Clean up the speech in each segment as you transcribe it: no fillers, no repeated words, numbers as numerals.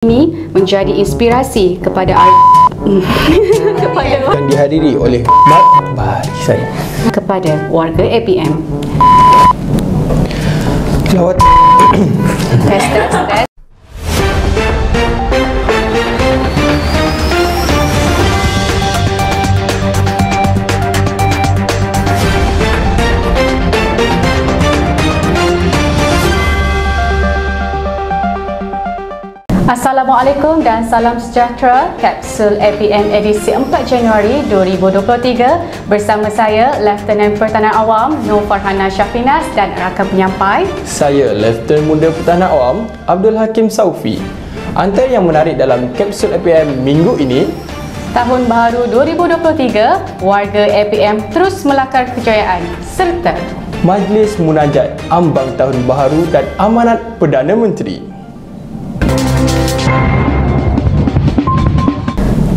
Ini menjadi inspirasi kepada kepada yang dihadiri oleh barisan kepada warga APM. Lawat Test. Assalamualaikum dan salam sejahtera. Kapsul APM edisi 4 Januari 2023 bersama saya Lieutenant Pertahanan Awam Nur Farhana Syafinas dan rakan penyampai saya Lieutenant Muda Pertahanan Awam Abdul Hakim Saufi. Antara yang menarik dalam Kapsul APM minggu ini, Tahun Baharu 2023, warga APM terus melakar kejayaan serta Majlis Munajat ambang Tahun Baharu dan amanat Perdana Menteri.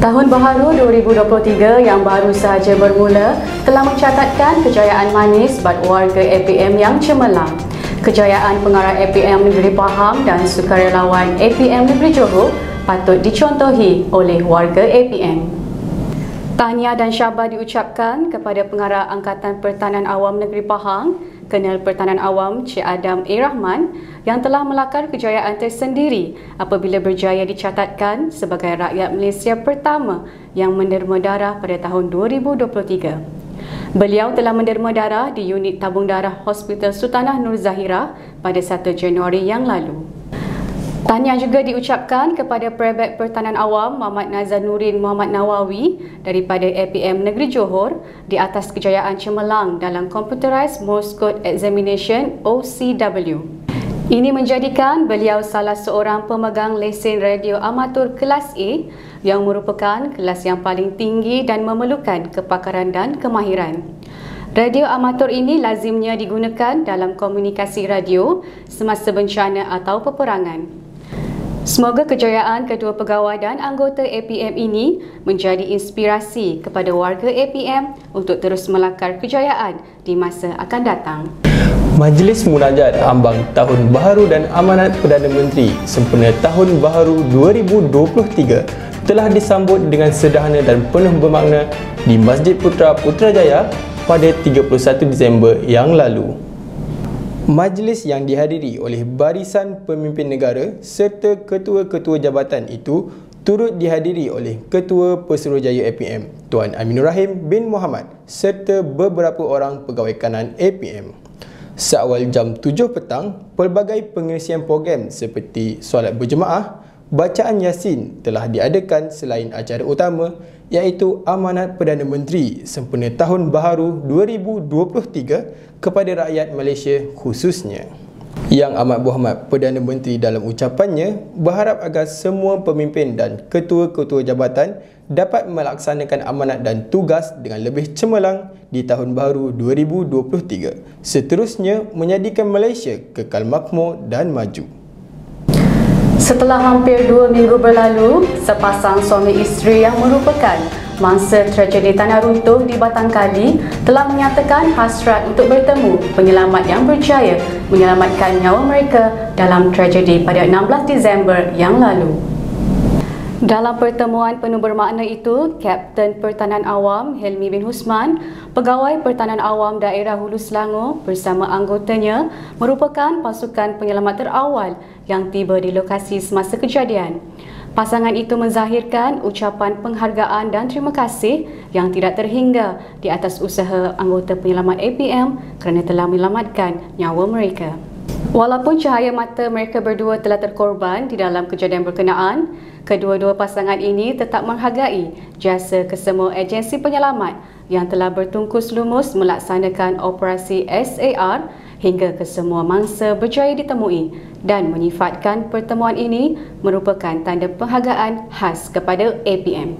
Tahun Baharu 2023 yang baru sahaja bermula telah mencatatkan kejayaan manis bagi warga APM yang cemerlang. Kejayaan pengarah APM Negeri Pahang dan sukarelawan APM Negeri Johor patut dicontohi oleh warga APM. Tahniah dan syabas diucapkan kepada pengarah Angkatan Pertahanan Awam Negeri Pahang, Kolonel Pertahanan Awam Cik Adam A. Rahman yang telah melakar kejayaan tersendiri apabila berjaya dicatatkan sebagai rakyat Malaysia pertama yang menderma darah pada tahun 2023. Beliau telah menderma darah di unit tabung darah Hospital Sultanah Nur Zahirah pada 1 Januari yang lalu. Tahniah juga diucapkan kepada Pejabat Pertahanan Awam Muhammad Nazanuddin Muhammad Nawawi daripada APM Negeri Johor di atas kejayaan cemerlang dalam Computerized Morse Code Examination OCW. Ini menjadikan beliau salah seorang pemegang lesen radio amatur kelas A yang merupakan kelas yang paling tinggi dan memerlukan kepakaran dan kemahiran. Radio amatur ini lazimnya digunakan dalam komunikasi radio semasa bencana atau peperangan. Semoga kejayaan kedua pegawai dan anggota APM ini menjadi inspirasi kepada warga APM untuk terus melakar kejayaan di masa akan datang. Majlis Munajat ambang Tahun Baharu dan amanat Perdana Menteri sempena Tahun Baharu 2023 telah disambut dengan sederhana dan penuh bermakna di Masjid Putra Putrajaya pada 31 Disember yang lalu. Majlis yang dihadiri oleh barisan pemimpin negara serta ketua-ketua jabatan itu turut dihadiri oleh Ketua Pesuruhjaya APM Tuan Aminur Rahim bin Muhammad serta beberapa orang pegawai kanan APM. Seawal jam 7 petang, pelbagai pengisian program seperti solat berjemaah, bacaan Yasin telah diadakan selain acara utama iaitu amanat Perdana Menteri sempena Tahun Baharu 2023 kepada rakyat Malaysia khususnya. Yang Amat Berhormat Perdana Menteri dalam ucapannya berharap agar semua pemimpin dan ketua-ketua jabatan dapat melaksanakan amanat dan tugas dengan lebih cemerlang di Tahun Baharu 2023. Seterusnya menjadikan Malaysia kekal makmur dan maju. Setelah hampir 2 minggu berlalu, sepasang suami isteri yang merupakan mangsa tragedi tanah runtuh di Batang Kali telah menyatakan hasrat untuk bertemu penyelamat yang berjaya menyelamatkan nyawa mereka dalam tragedi pada 16 Disember yang lalu. Dalam pertemuan penuh bermakna itu, Kapten Pertahanan Awam Helmi bin Husman, Pegawai Pertahanan Awam Daerah Hulu Selangor bersama anggotanya merupakan pasukan penyelamat terawal yang tiba di lokasi semasa kejadian. Pasangan itu menzahirkan ucapan penghargaan dan terima kasih yang tidak terhingga di atas usaha anggota penyelamat APM kerana telah menyelamatkan nyawa mereka. Walaupun cahaya mata mereka berdua telah terkorban di dalam kejadian berkenaan, kedua-dua pasangan ini tetap menghargai jasa kesemua agensi penyelamat yang telah bertungkus lumus melaksanakan operasi SAR hingga kesemua mangsa berjaya ditemui dan menyifatkan pertemuan ini merupakan tanda penghargaan khas kepada APM.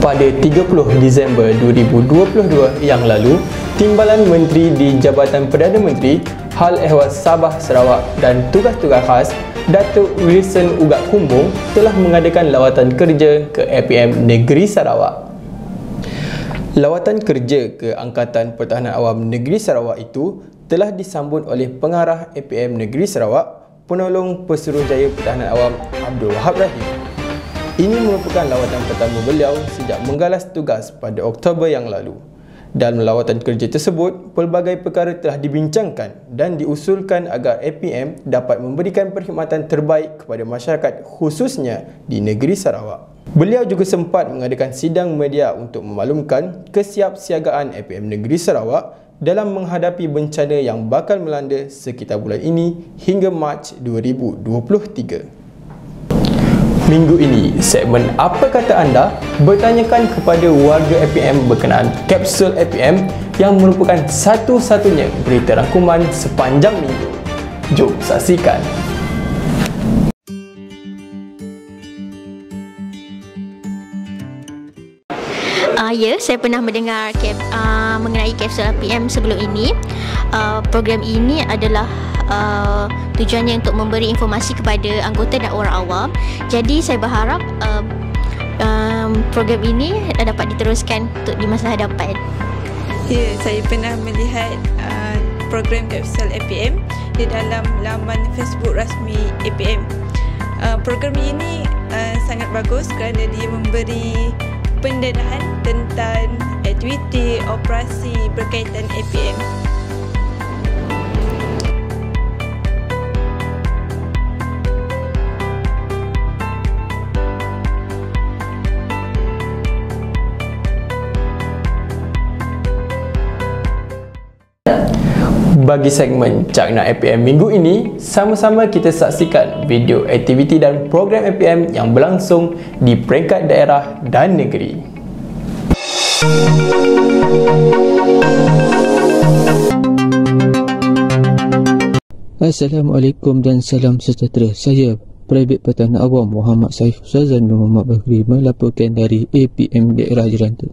Pada 30 Disember 2022 yang lalu, Timbalan Menteri di Jabatan Perdana Menteri, Hal Ehwal Sabah Sarawak dan Tugas-Tugas Khas Datuk Wilson Ugat Kumbung telah mengadakan lawatan kerja ke APM Negeri Sarawak. Lawatan kerja ke Angkatan Pertahanan Awam Negeri Sarawak itu telah disambut oleh Pengarah APM Negeri Sarawak, penolong Pesuruhjaya Pertahanan Awam Abdul Wahab Rahim. Ini merupakan lawatan pertama beliau sejak menggalas tugas pada Oktober yang lalu. Dalam lawatan kerja tersebut, pelbagai perkara telah dibincangkan dan diusulkan agar APM dapat memberikan perkhidmatan terbaik kepada masyarakat khususnya di negeri Sarawak. Beliau juga sempat mengadakan sidang media untuk memaklumkan kesiapsiagaan APM Negeri Sarawak dalam menghadapi bencana yang bakal melanda sekitar bulan ini hingga Mac 2023. Minggu ini, segmen Apa Kata Anda bertanyakan kepada warga APM berkenaan kapsul APM yang merupakan satu-satunya berita rangkuman sepanjang minggu. Jom saksikan. Ya, saya pernah mendengar mengenai kapsul APM sebelum ini. Program ini adalah tujuannya untuk memberi informasi kepada anggota dan orang awam. Jadi saya berharap program ini dapat diteruskan untuk di masa hadapan. Ya, saya pernah melihat program kapsul APM di dalam laman Facebook rasmi APM. Program ini sangat bagus kerana dia memberi pendedahan tentang aktiviti operasi berkaitan APM. Bagi segmen Cakna APM minggu ini, sama-sama kita saksikan video aktiviti dan program APM yang berlangsung di peringkat daerah dan negeri. Assalamualaikum dan salam sejahtera. Saya Private Pertahanan Awam Muhammad Saif Sazan bin Muhammad Bakri melaporkan dari APM daerah Jerantut.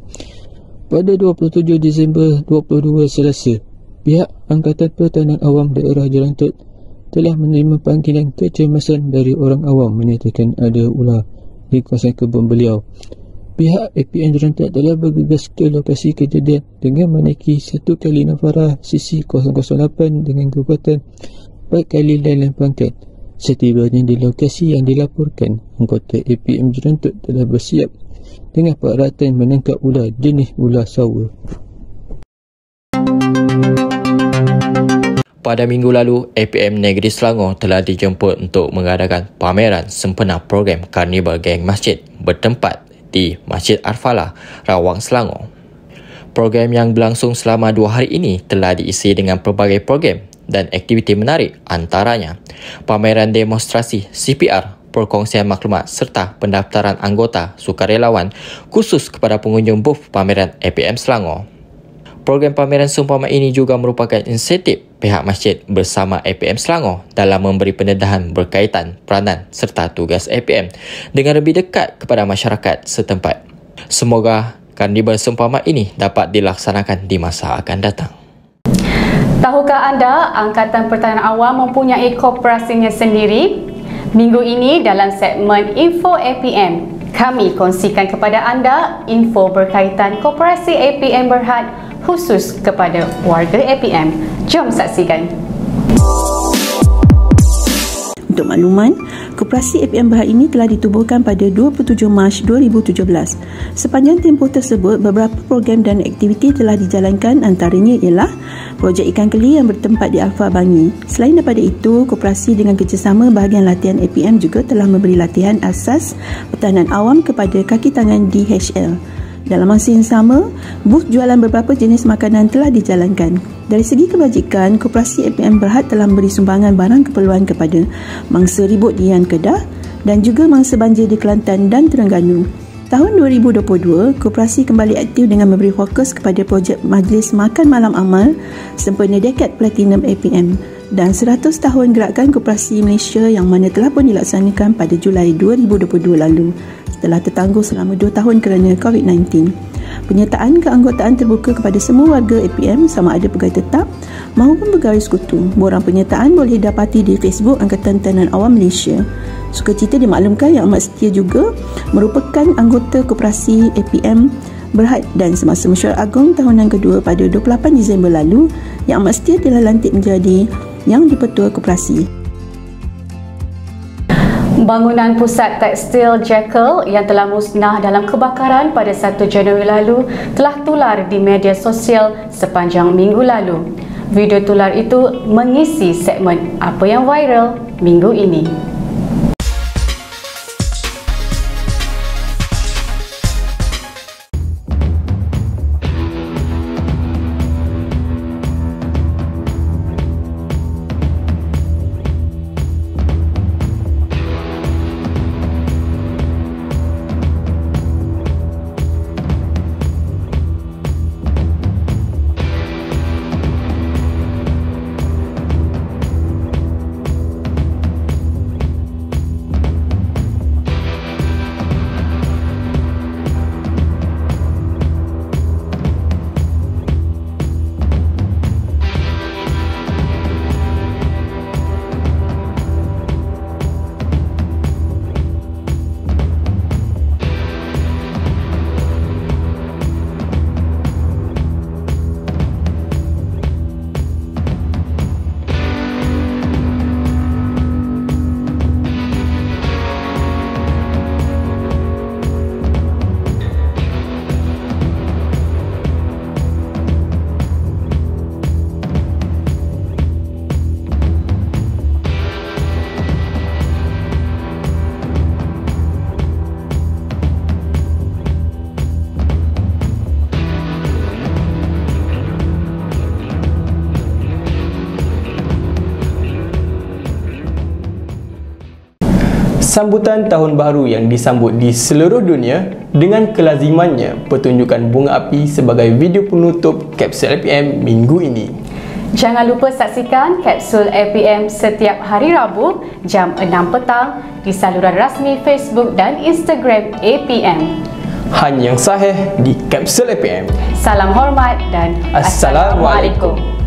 Pada 27 Disember 2022 Selasa, pihak Angkatan Pertahanan Awam daerah Jerantut telah menerima panggilan kecemasan dari orang awam menyatakan ada ular di kawasan kebun beliau. Pihak APM Jerantut telah bergegas ke lokasi kejadian dengan menaiki 1 kali Navara CC008 dengan kekuatan 4 kali dalam pangkat. Setibanya di lokasi yang dilaporkan, anggota APM Jerantut telah bersiap dengan peralatan menangkap ular jenis ular sawa. Pada minggu lalu, APM Negeri Selangor telah dijemput untuk mengadakan pameran sempena program Karnival Geng Masjid bertempat di Masjid Arfalah, Rawang, Selangor. Program yang berlangsung selama 2 hari ini telah diisi dengan pelbagai program dan aktiviti menarik, antaranya pameran demonstrasi CPR, perkongsian maklumat serta pendaftaran anggota sukarelawan khusus kepada pengunjung booth pameran APM Selangor. Program pameran seumpama ini juga merupakan insentif pihak masjid bersama APM Selangor dalam memberi pendedahan berkaitan peranan serta tugas APM dengan lebih dekat kepada masyarakat setempat. Semoga karnival seumpama ini dapat dilaksanakan di masa akan datang. Tahukah anda Angkatan Pertahanan Awam mempunyai koperasinya sendiri? Minggu ini dalam segmen Info APM, kami kongsikan kepada anda info berkaitan koperasi APM Berhad khusus kepada warga APM. Jom saksikan. Untuk makluman, Koperasi APM Berhad ini telah ditubuhkan pada 27 Mac 2017. Sepanjang tempoh tersebut, beberapa program dan aktiviti telah dijalankan, antaranya ialah projek ikan keli yang bertempat di Alfa Bangi. Selain daripada itu, koperasi dengan kerjasama bahagian latihan APM juga telah memberi latihan asas pertahanan awam kepada kaki tangan DHL. Dalam masa yang sama, booth jualan beberapa jenis makanan telah dijalankan. Dari segi kebajikan, Koperasi APM Berhad telah memberi sumbangan barang keperluan kepada mangsa ribut di Yan Kedah dan juga mangsa banjir di Kelantan dan Terengganu. Tahun 2022, Koperasi kembali aktif dengan memberi fokus kepada projek Majlis Makan Malam Amal sempena dekad Platinum APM dan 100 tahun gerakan Koperasi Malaysia yang mana telah pun dilaksanakan pada Julai 2022 lalu setelah tertangguh selama 2 tahun kerana COVID-19. Penyertaan keanggotaan terbuka kepada semua warga APM sama ada pegawai tetap maupun pegawai sekutu. Borang penyertaan boleh didapati di Facebook Angkatan Pertahanan Awam Malaysia. Sukacita dimaklumkan Yang Amat Setia juga merupakan anggota Koperasi APM Berhad dan semasa mesyuarat agung tahunan kedua pada 28 Disember lalu, Yang Amat Setia telah lantik menjadi Yang di-Pertua Koperasi. Bangunan pusat tekstil Jekyll yang telah musnah dalam kebakaran pada 1 Januari lalu telah tular di media sosial sepanjang minggu lalu. Video tular itu mengisi segmen Apa yang Viral minggu ini. Sambutan Tahun Baru yang disambut di seluruh dunia dengan kelazimannya pertunjukan bunga api sebagai video penutup Kapsul APM minggu ini. Jangan lupa saksikan Kapsul APM setiap hari Rabu jam 6 petang di saluran rasmi Facebook dan Instagram APM. Hanya yang sahih di Kapsul APM. Salam hormat dan Assalamualaikum.